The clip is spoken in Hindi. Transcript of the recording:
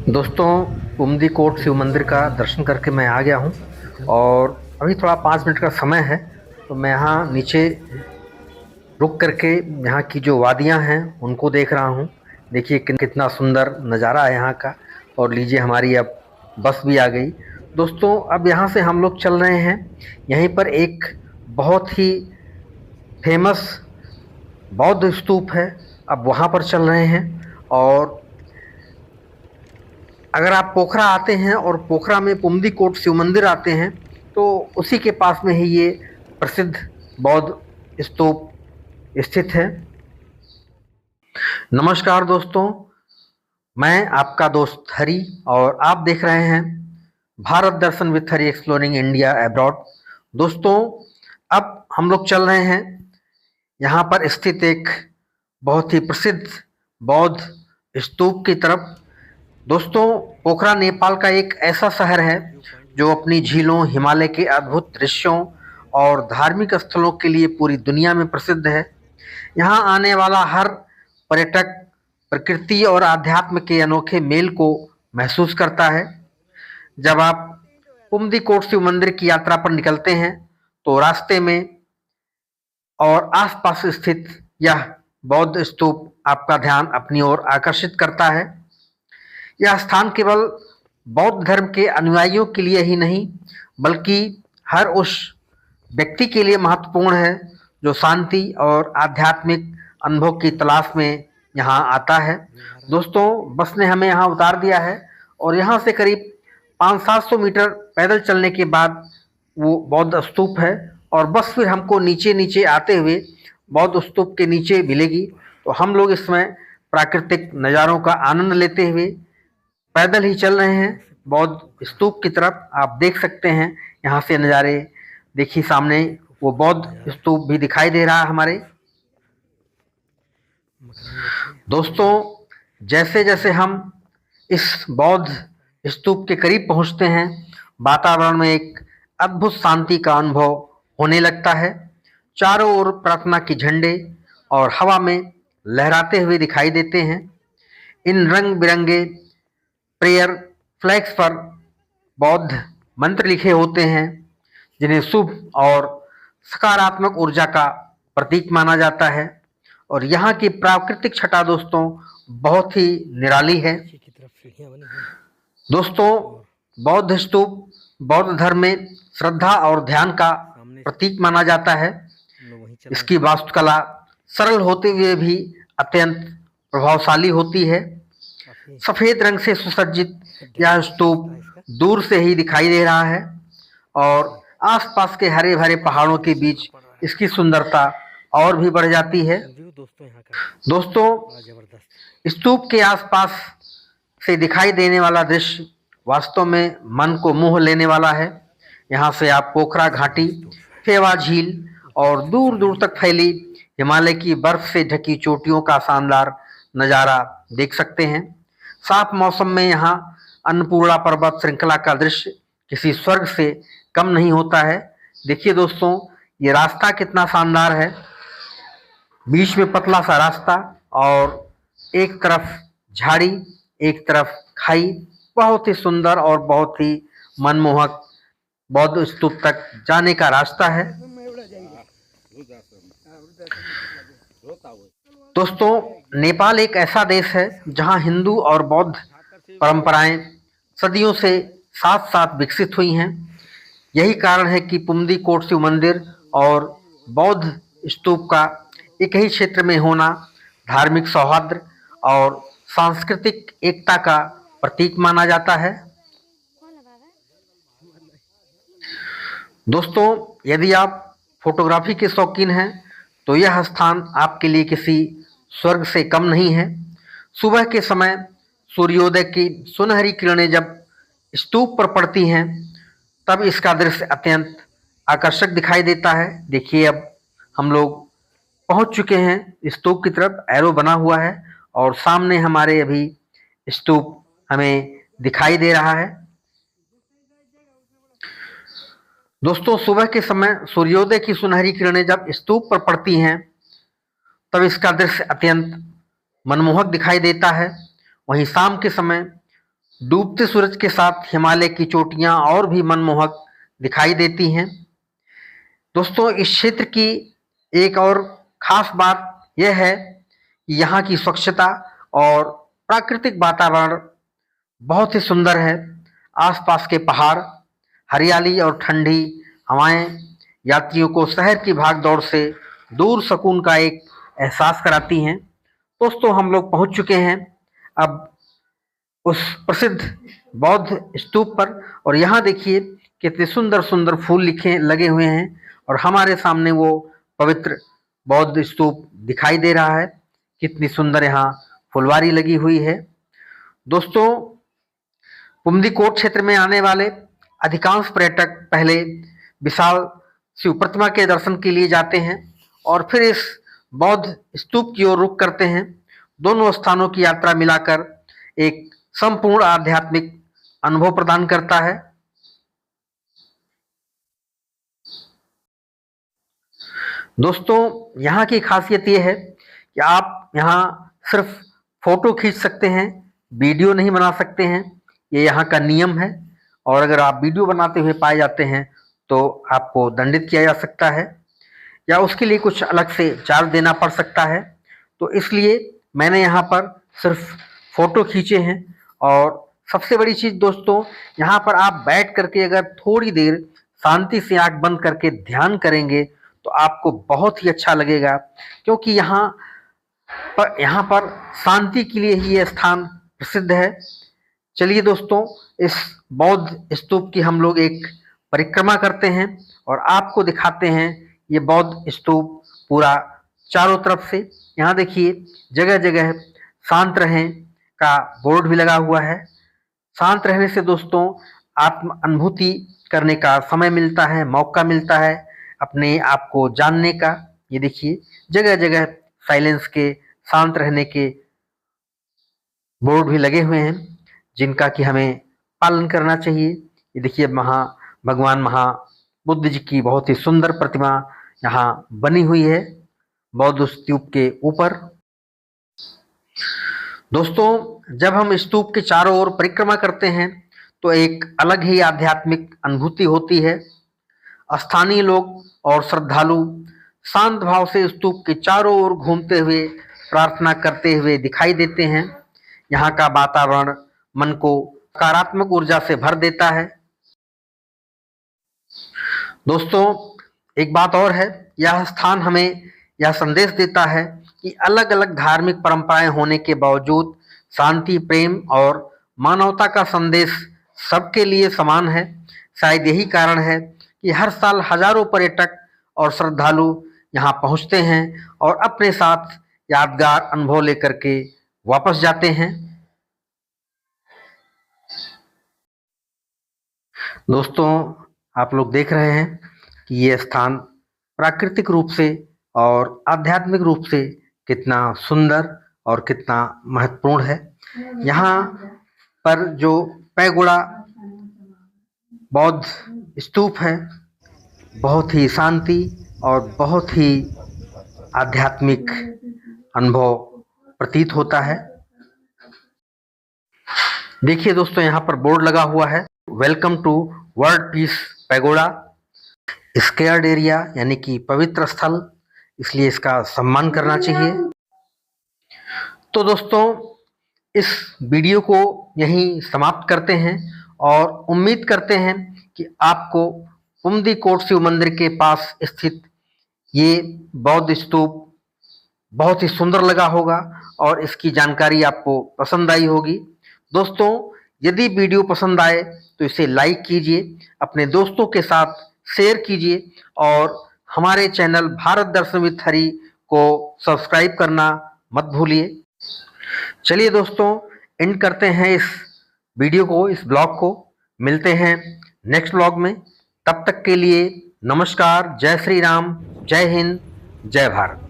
दोस्तों, उमदी कोट शिव मंदिर का दर्शन करके मैं आ गया हूँ और अभी थोड़ा 5 मिनट का समय है। तो मैं यहाँ नीचे रुक करके यहाँ की जो वादियाँ हैं उनको देख रहा हूँ। देखिए कितना सुंदर नज़ारा है यहाँ का। और लीजिए, हमारी अब बस भी आ गई। दोस्तों, अब यहाँ से हम लोग चल रहे हैं। यहीं पर एक बहुत ही फेमस बौद्ध स्तूप है। अब वहाँ पर चल रहे हैं। और अगर आप पोखरा आते हैं और पोखरा में पुमदी कोट शिव मंदिर आते हैं तो उसी के पास में ही ये प्रसिद्ध बौद्ध स्तूप स्थित है। नमस्कार दोस्तों, मैं आपका दोस्त हरी और आप देख रहे हैं Bharat Darshan with Hari exploring India abroad. दोस्तों, अब हम लोग चल रहे हैं यहाँ पर स्थित एक बहुत ही प्रसिद्ध बौद्ध स्तूप की तरफ। दोस्तों, पोखरा नेपाल का एक ऐसा शहर है जो अपनी झीलों, हिमालय के अद्भुत दृश्यों और धार्मिक स्थलों के लिए पूरी दुनिया में प्रसिद्ध है। यहाँ आने वाला हर पर्यटक प्रकृति और आध्यात्म के अनोखे मेल को महसूस करता है। जब आप कुमदी कोट शिव मंदिर की यात्रा पर निकलते हैं तो रास्ते में और आसपास स्थित यह बौद्ध स्तूप आपका ध्यान अपनी ओर आकर्षित करता है। यह स्थान केवल बौद्ध धर्म के अनुयायियों के लिए ही नहीं बल्कि हर उस व्यक्ति के लिए महत्वपूर्ण है जो शांति और आध्यात्मिक अनुभव की तलाश में यहाँ आता है। दोस्तों, बस ने हमें यहाँ उतार दिया है और यहाँ से करीब 500-700 मीटर पैदल चलने के बाद वो बौद्ध स्तूप है। और बस फिर हमको नीचे नीचे आते हुए बौद्ध स्तूप के नीचे मिलेगी। तो हम लोग इसमें प्राकृतिक नज़ारों का आनंद लेते हुए पैदल ही चल रहे हैं बौद्ध स्तूप की तरफ। आप देख सकते हैं यहाँ से नज़ारे। देखिए, सामने वो बौद्ध स्तूप भी दिखाई दे रहा है हमारे। दोस्तों, जैसे जैसे हम इस बौद्ध स्तूप के करीब पहुँचते हैं वातावरण में एक अद्भुत शांति का अनुभव होने लगता है। चारों ओर प्रार्थना के झंडे और हवा में लहराते हुए दिखाई देते हैं। इन रंग बिरंगे प्रेयर फ्लैग्स पर बौद्ध मंत्र लिखे होते हैं जिन्हें शुभ और सकारात्मक ऊर्जा का प्रतीक माना जाता है। और यहाँ की प्राकृतिक छटा दोस्तों बहुत ही निराली है। दोस्तों, बौद्ध स्तूप बौद्ध धर्म में श्रद्धा और ध्यान का प्रतीक माना जाता है। इसकी वास्तुकला सरल होते हुए भी अत्यंत प्रभावशाली होती है। सफेद रंग से सुसज्जित यह स्तूप दूर से ही दिखाई दे रहा है और आसपास के हरे भरे पहाड़ों के बीच इसकी सुंदरता और भी बढ़ जाती है। दोस्तों, स्तूप के आसपास से दिखाई देने वाला दृश्य वास्तव में मन को मोह लेने वाला है। यहाँ से आप पोखरा घाटी, फेवा झील और दूर दूर तक फैली हिमालय की बर्फ से ढकी चोटियों का शानदार नज़ारा देख सकते हैं। साफ मौसम में यहाँ अन्नपूर्णा पर्वत श्रृंखला का दृश्य किसी स्वर्ग से कम नहीं होता है। देखिए दोस्तों, ये रास्ता कितना शानदार है। बीच में पतला सा रास्ता और एक तरफ झाड़ी, एक तरफ खाई। बहुत ही सुंदर और बहुत ही मनमोहक बौद्ध स्तूप तक जाने का रास्ता है। दोस्तों, नेपाल एक ऐसा देश है जहां हिंदू और बौद्ध परंपराएं सदियों से साथ साथ विकसित हुई हैं। यही कारण है कि पुमदी कोट शिव मंदिर और बौद्ध स्तूप का एक ही क्षेत्र में होना धार्मिक सौहार्द और सांस्कृतिक एकता का प्रतीक माना जाता है। दोस्तों, यदि आप फोटोग्राफी के शौकीन हैं तो यह स्थान आपके लिए किसी स्वर्ग से कम नहीं है। सुबह के समय सूर्योदय की सुनहरी किरणें जब स्तूप पर पड़ती हैं तब इसका दृश्य अत्यंत आकर्षक दिखाई देता है। देखिए, अब हम लोग पहुंच चुके हैं स्तूप की तरफ। एरो बना हुआ है और सामने हमारे अभी स्तूप हमें दिखाई दे रहा है। दोस्तों, सुबह के समय सूर्योदय की सुनहरी किरणें जब स्तूप पर पड़ती हैं तब इसका दृश्य अत्यंत मनमोहक दिखाई देता है। वहीं शाम के समय डूबते सूरज के साथ हिमालय की चोटियां और भी मनमोहक दिखाई देती हैं। दोस्तों, इस क्षेत्र की एक और खास बात यह है कि यहाँ की स्वच्छता और प्राकृतिक वातावरण बहुत ही सुंदर है। आसपास के पहाड़, हरियाली और ठंडी हवाएं यात्रियों को शहर की भागदौड़ से दूर सुकून का एक एहसास कराती हैं। दोस्तों, हम लोग पहुंच चुके हैं अब उस प्रसिद्ध बौद्ध स्तूप पर, और यहाँ देखिए कितने सुंदर सुंदर फूल लिखे लगे हुए हैं और हमारे सामने वो पवित्र बौद्ध स्तूप दिखाई दे रहा है। कितनी सुंदर यहाँ फुलवारी लगी हुई है। दोस्तों, पुमदीकोट क्षेत्र में आने वाले अधिकांश पर्यटक पहले विशाल शिव प्रतिमा के दर्शन के लिए जाते हैं और फिर इस बौद्ध स्तूप की ओर रुख करते हैं। दोनों स्थानों की यात्रा मिलाकर एक संपूर्ण आध्यात्मिक अनुभव प्रदान करता है। दोस्तों, यहाँ की खासियत यह है कि आप यहाँ सिर्फ फोटो खींच सकते हैं, वीडियो नहीं बना सकते हैं। ये यहाँ का नियम है और अगर आप वीडियो बनाते हुए पाए जाते हैं तो आपको दंडित किया जा सकता है या उसके लिए कुछ अलग से चार्ज देना पड़ सकता है। तो इसलिए मैंने यहाँ पर सिर्फ फोटो खींचे हैं। और सबसे बड़ी चीज़ दोस्तों, यहाँ पर आप बैठ करके अगर थोड़ी देर शांति से आंख बंद करके ध्यान करेंगे तो आपको बहुत ही अच्छा लगेगा, क्योंकि यहाँ पर शांति के लिए ही यह स्थान प्रसिद्ध है। चलिए दोस्तों, इस बौद्ध स्तूप की हम लोग एक परिक्रमा करते हैं और आपको दिखाते हैं ये बौद्ध स्तूप पूरा चारों तरफ से। यहाँ देखिए जगह जगह शांत रहें का बोर्ड भी लगा हुआ है। शांत रहने से दोस्तों आत्म अनुभूति करने का समय मिलता है, मौका मिलता है अपने आप को जानने का। ये देखिए जगह जगह साइलेंस के, शांत रहने के बोर्ड भी लगे हुए हैं जिनका कि हमें पालन करना चाहिए। ये देखिए भगवान महाबुद्ध जी की बहुत ही सुंदर प्रतिमा यहाँ बनी हुई है बौद्ध स्तूप के ऊपर। दोस्तों, जब हम स्तूप के चारों ओर परिक्रमा करते हैं तो एक अलग ही आध्यात्मिक अनुभूति होती है। स्थानीय लोग और श्रद्धालु शांत भाव से स्तूप के चारों ओर घूमते हुए प्रार्थना करते हुए दिखाई देते हैं। यहाँ का वातावरण मन को सकारात्मक ऊर्जा से भर देता है। दोस्तों, एक बात और है, यह स्थान हमें यह संदेश देता है कि अलग अलग धार्मिक परंपराएं होने के बावजूद शांति, प्रेम और मानवता का संदेश सबके लिए समान है। शायद यही कारण है कि हर साल हजारों पर्यटक और श्रद्धालु यहाँ पहुँचते हैं और अपने साथ यादगार अनुभव लेकर के वापस जाते हैं। दोस्तों, आप लोग देख रहे हैं कि ये स्थान प्राकृतिक रूप से और आध्यात्मिक रूप से कितना सुंदर और कितना महत्वपूर्ण है। यहाँ पर जो पैगोड़ा बौद्ध स्तूप है, बहुत ही शांति और बहुत ही आध्यात्मिक अनुभव प्रतीत होता है। देखिए दोस्तों, यहाँ पर बोर्ड लगा हुआ है, welcome to world peace pagoda, scared area यानी कि पवित्र स्थल, इसलिए इसका सम्मान करना चाहिए। तो दोस्तों, इस वीडियो को यहीं समाप्त करते हैं और उम्मीद करते हैं कि आपको पुमदीकोट शिव मंदिर के पास स्थित ये बौद्ध स्तूप बहुत ही सुंदर लगा होगा और इसकी जानकारी आपको पसंद आई होगी। दोस्तों, यदि वीडियो पसंद आए तो इसे लाइक कीजिए, अपने दोस्तों के साथ शेयर कीजिए और हमारे channel Bharat Darshan with Hari को सब्सक्राइब करना मत भूलिए। चलिए दोस्तों, एंड करते हैं इस वीडियो को, इस ब्लॉग को। मिलते हैं नेक्स्ट ब्लॉग में। तब तक के लिए नमस्कार, जय श्री राम, जय हिंद, जय भारत।